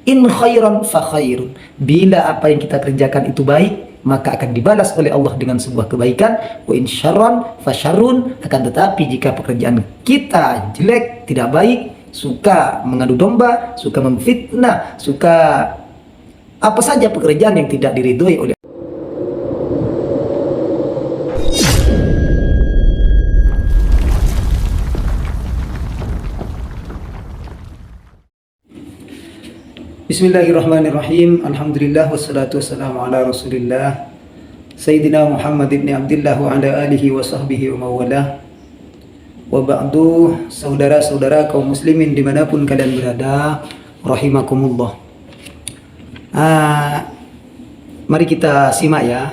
In khairan fa khairun. Bila apa yang kita kerjakan itu baik, maka akan dibalas oleh Allah dengan sebuah kebaikan. Wa in syarran fa syarrun. Akan tetapi jika pekerjaan kita jelek, tidak baik, suka mengadu domba, suka memfitnah, suka apa saja pekerjaan yang tidak diridhoi oleh Bismillahirrahmanirrahim. Alhamdulillah wassalatu wassalamu ala Rasulillah Sayyidina Muhammad ibn Abdullah wa ala alihi wa sahbihi wa mawalah. Wa ba'du, saudara-saudara kaum muslimin dimanapun kalian berada, rahimakumullah. Mari kita simak ya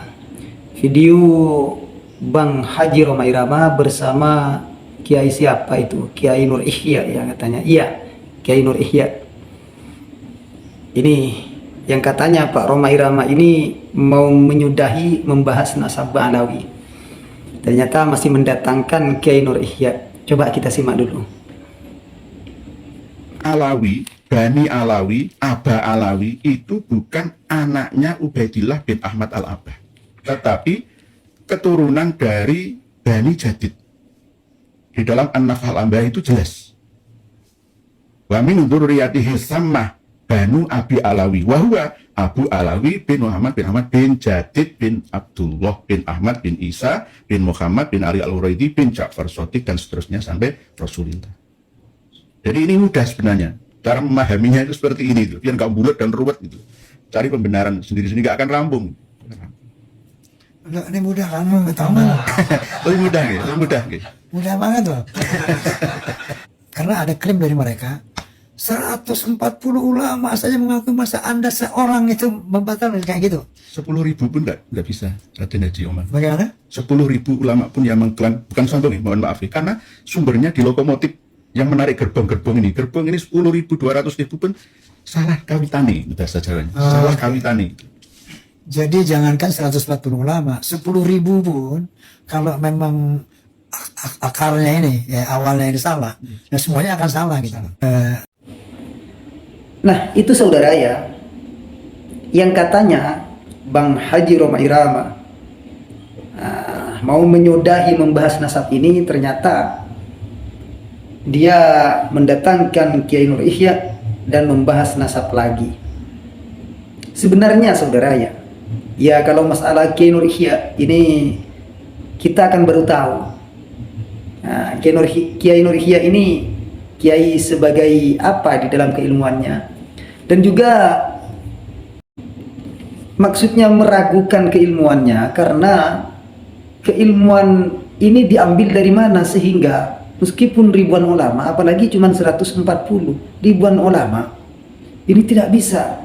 video Bang Haji Rhoma Irama bersama Kiai siapa itu? Kiai Nur Ihya ya katanya. Iya, Kiai Nur Ihya. Ini yang katanya Pak Rhoma Irama ini mau menyudahi membahas nasab Alawi. Ternyata masih mendatangkan Kiai Nur Ihya. Coba kita simak dulu. Alawi, Bani Alawi, Aba Alawi itu bukan anaknya Ubaidillah bin Ahmad Al-Abah, tetapi keturunan dari Bani Jadid. Di dalam An-Nafal Ambah itu jelas. Wa min dzurriyyatihi sammah Banu Abi Alawi, wahwa Abu Alawi bin Muhammad bin Ahmad bin Jadid bin Abdullah bin Ahmad bin Isa bin Muhammad bin Ali Al-Huraidi bin Ja'far Shadiq dan seterusnya sampai Rasulullah. Jadi ini mudah sebenarnya. Cara memahaminya itu seperti ini, biar nggak bulat dan ruwet gitu. Cari pembenaran sendiri-sendiri nggak akan rampung. Ini mudah kan? Lebih mudah gitu, lebih mudah gitu. Mudah banget loh. Karena ada klaim dari mereka 140 ulama saja mengaku, masa Anda seorang itu membatalkan kayak gitu? 10.000 pun nggak bisa, Raden Haji Omar. Bagaimana? 10.000 ulama pun yang mengklaim, bukan sombong, mohon maaf ya, karena sumbernya di lokomotif yang menarik gerbong-gerbong ini. Gerbong ini 10.000, 200.000 pun salah kawitane, bahasa Jawanya. Salah kawitane. Jadi jangankan 140 ulama, 10.000 pun kalau memang akarnya ini, ya awalnya ini salah, ya semuanya akan salah gitu. Nah, itu saudara ya, yang katanya Bang Haji Rhoma Irama mau menyudahi membahas nasab ini, ternyata dia mendatangkan Kiai Nur Ihya dan membahas nasab lagi. Sebenarnya saudara ya kalau masalah Kiai Nur Ihya ini kita akan baru tahu. Kiai Nur Ihya ini kiai sebagai apa di dalam keilmuannya, dan juga maksudnya meragukan keilmuannya, karena keilmuan ini diambil dari mana sehingga meskipun ribuan ulama, apalagi cuma 140 ribuan ulama, ini tidak bisa,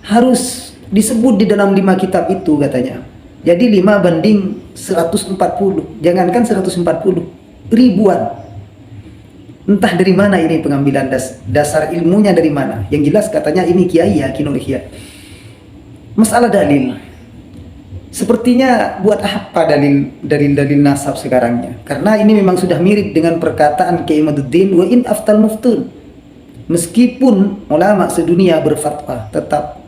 harus disebut di dalam 5 kitab itu katanya. Jadi 5 banding 140, jangankan 140, ribuan. Entah dari mana ini pengambilan dasar ilmunya dari mana. Yang jelas katanya ini kiai ya, Kiai Nur Ihya. Masalah dalil, sepertinya buat apa dalil nasab sekarangnya? Karena ini memang sudah mirip dengan perkataan Kiai Imaduddin, wa in aftal muftun. Meskipun ulama sedunia berfatwa, tetap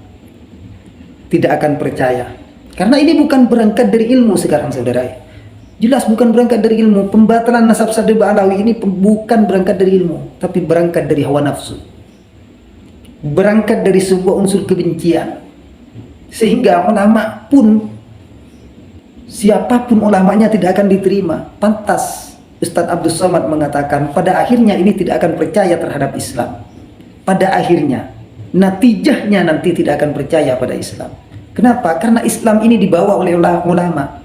tidak akan percaya. Karena ini bukan berangkat dari ilmu sekarang saudara. Jelas bukan berangkat dari ilmu. Pembatalan nasab Sadeb Alawi ini bukan berangkat dari ilmu, tapi berangkat dari hawa nafsu, berangkat dari sebuah unsur kebencian, sehingga ulama pun, siapapun ulamanya, tidak akan diterima. Pantas Ustadz Abdul Somad mengatakan pada akhirnya ini tidak akan percaya terhadap Islam. Pada akhirnya, natijahnya nanti tidak akan percaya pada Islam. Kenapa? Karena Islam ini dibawa oleh ulama.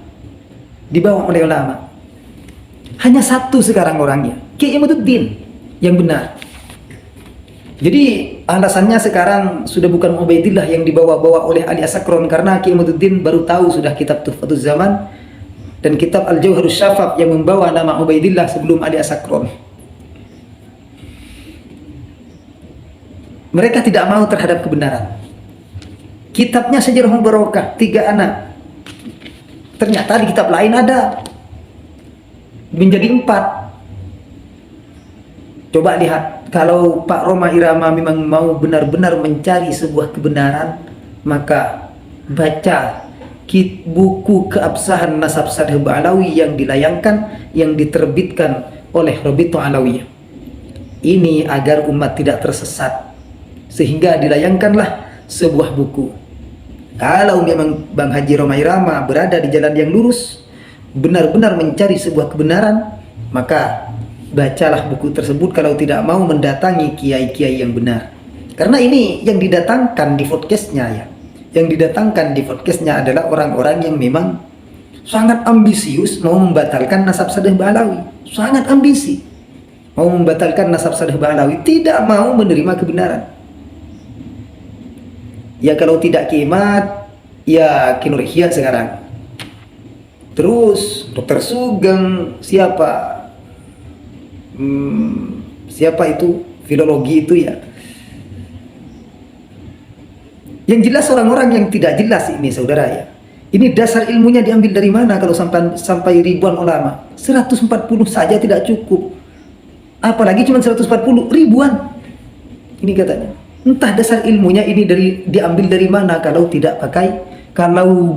Hanya satu sekarang orangnya, Kiai Imaduddin yang benar. Jadi alasannya sekarang sudah bukan Ubaidillah yang dibawa-bawa oleh Ali Asakron, karena Kiai Imaduddin baru tahu sudah kitab Tuhfatuz Zaman dan kitab Al-Jauharus Syafaf yang membawa nama Ubaidillah sebelum Ali Asakron. Mereka tidak mau terhadap kebenaran. Kitabnya Syajarah Mubarakah 3 anak. Ternyata di kitab lain ada menjadi 4. Coba lihat kalau Pak Roma Irama memang mau benar-benar mencari sebuah kebenaran, maka baca buku keabsahan Nasab Sadh Ba'alawi yang dilayangkan, yang diterbitkan oleh Rabithah Alawiyah. Ini agar umat tidak tersesat, sehingga dilayangkanlah sebuah buku. Kalau memang Bang Haji Roma Irama berada di jalan yang lurus, benar-benar mencari sebuah kebenaran, maka bacalah buku tersebut kalau tidak mau mendatangi kiai-kiai yang benar. Karena ini yang didatangkan di podcastnya ya. Yang didatangkan di podcastnya adalah orang-orang yang memang sangat ambisius mau membatalkan Nasab Sadh Ba'alawi. Sangat ambisi. Mau membatalkan Nasab Sadh Ba'alawi, tidak mau menerima kebenaran. Ya kalau tidak kimat, ya Ki Nur Ihya sekarang. Terus Dr. Sugeng, siapa itu filologi itu ya. Yang jelas orang-orang yang tidak jelas ini saudara ya. Ini dasar ilmunya diambil dari mana kalau sampai ribuan ulama? 140 saja tidak cukup. Apalagi cuma 140 ribuan. Ini katanya. Entah dasar ilmunya ini diambil dari mana kalau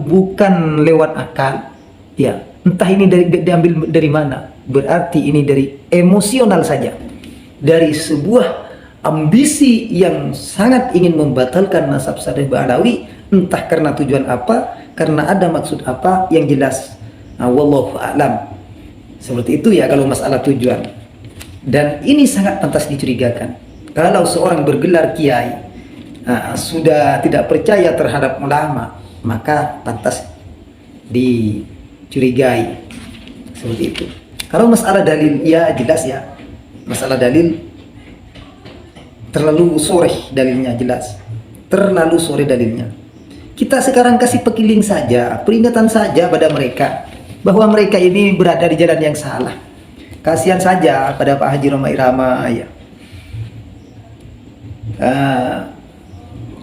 bukan lewat akal. Ya, entah ini diambil dari mana. Berarti ini dari emosional saja. Dari sebuah ambisi yang sangat ingin membatalkan Nasab Sadh Ba'alawi, entah karena tujuan apa, karena ada maksud apa, yang jelas wallahu a'lam. Seperti itu ya kalau masalah tujuan. Dan ini sangat pantas dicurigakan. Kalau seorang bergelar kiai sudah tidak percaya terhadap ulama, maka pantas dicurigai. Seperti itu. Kalau masalah dalil, ya jelas ya. Masalah dalil terlalu sore dalilnya, jelas. Terlalu sore dalilnya. Kita sekarang kasih pekiling saja, peringatan saja pada mereka bahwa mereka ini berada di jalan yang salah. Kasihan saja pada Pak Haji Roma Irama ya.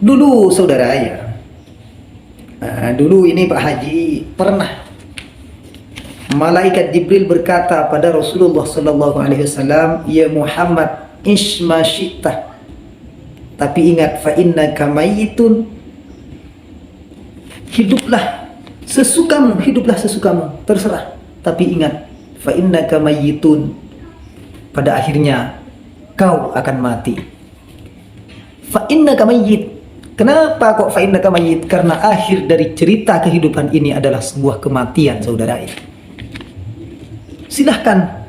Dulu saudara ya. Dulu ini Pak Haji pernah malaikat Jibril berkata pada Rasulullah sallallahu alaihi wasallam, "Ya Muhammad, isma syi'ta." Tapi ingat, fa innaka mayyitun. Hiduplah sesukamu, terserah. Tapi ingat, fa innaka mayyitun. Pada akhirnya kau akan mati. Fa innaka mayyit. Kenapa kok fa innaka mayyit? Karena akhir dari cerita kehidupan ini adalah sebuah kematian, saudara. Silahkan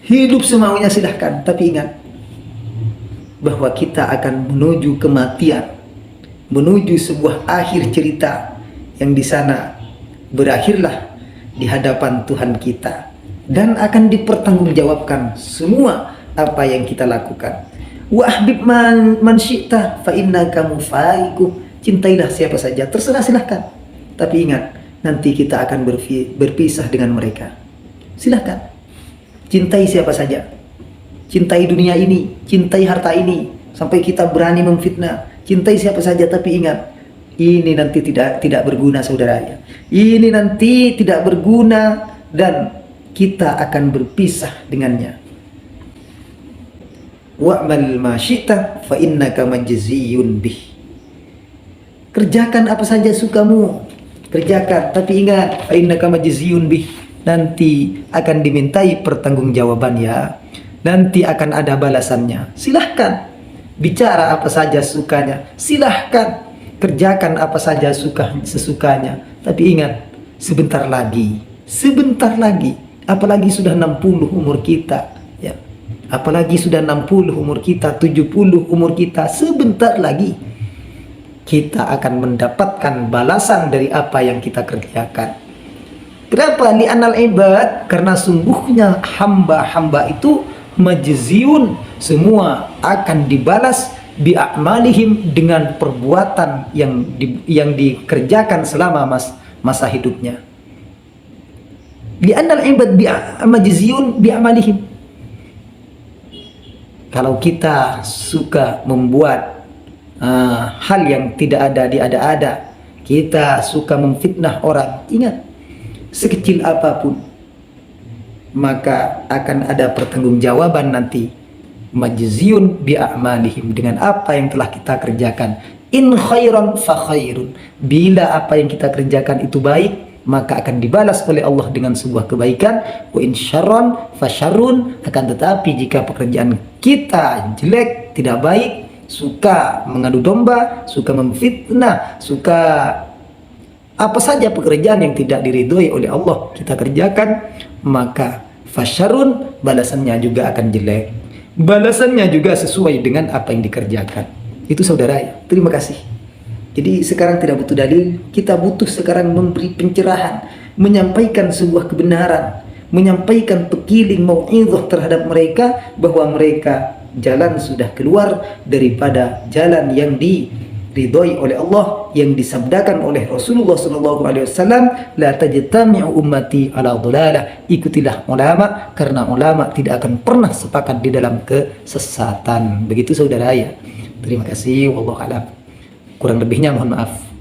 hidup semaunya, silahkan, tapi ingat bahwa kita akan menuju kematian, menuju sebuah akhir cerita yang di sana berakhirlah di hadapan Tuhan kita, dan akan dipertanggungjawabkan semua apa yang kita lakukan. Wa ahbib man syi'ta fa innaka mufariquh. Cintailah siapa saja, terserah, silahkan, tapi ingat nanti kita akan berpisah dengan mereka. Silahkan. Cintai siapa saja. Cintai dunia ini, cintai harta ini, sampai kita berani memfitnah. Cintai siapa saja, tapi ingat, ini nanti tidak berguna, saudara. Ini nanti tidak berguna dan kita akan berpisah dengannya. Wa'mal ma syi'ta fa innaka majziyun bih. Kerjakan apa saja sukamu. Kerjakan, tapi ingat, fa innaka majziyun bih. Nanti akan dimintai pertanggungjawaban ya. Nanti akan ada balasannya. Silahkan bicara apa saja sukanya. Silahkan kerjakan apa saja sesukanya. Tapi ingat, sebentar lagi, apalagi sudah 60 umur kita, ya. Apalagi sudah 60 umur kita, 70 umur kita, sebentar lagi kita akan mendapatkan balasan dari apa yang kita kerjakan. Kenapa? Li'anal ibad, karena sungguhnya hamba-hamba itu majziyun, semua akan dibalas bi'amalihim, dengan perbuatan yang dikerjakan selama masa hidupnya. Li'anal ibad majziyun bi'amalihim. Kalau kita suka membuat hal yang tidak ada diada-ada, kita suka memfitnah orang, ingat, sekecil apapun maka akan ada pertanggungjawaban nanti, majziyun bi a'malihim, dengan apa yang telah kita kerjakan. In khairan fa khairun, bila apa yang kita kerjakan itu baik, maka akan dibalas oleh Allah dengan sebuah kebaikan. Wa in syarran fa syarrun, akan tetapi jika pekerjaan kita jelek, tidak baik, suka mengadu domba, suka memfitnah, suka apa saja pekerjaan yang tidak diridhoi oleh Allah kita kerjakan, maka fasyarun, balasannya juga akan jelek, balasannya juga sesuai dengan apa yang dikerjakan. Itu saudara ya. Terima kasih. Jadi sekarang tidak butuh dalil, kita butuh sekarang memberi pencerahan, menyampaikan sebuah kebenaran, menyampaikan pekiling mau'izah terhadap mereka bahwa mereka jalan sudah keluar daripada jalan yang diridhoi oleh Allah, yang disabdakan oleh Rasulullah SAW, la tajtami'u ummati ala dhalalah, ikutilah ulama karena ulama tidak akan pernah sepakat di dalam kesesatan. Begitu saudara ya. Terima kasih, wallahu a'lam. Kurang lebihnya mohon maaf.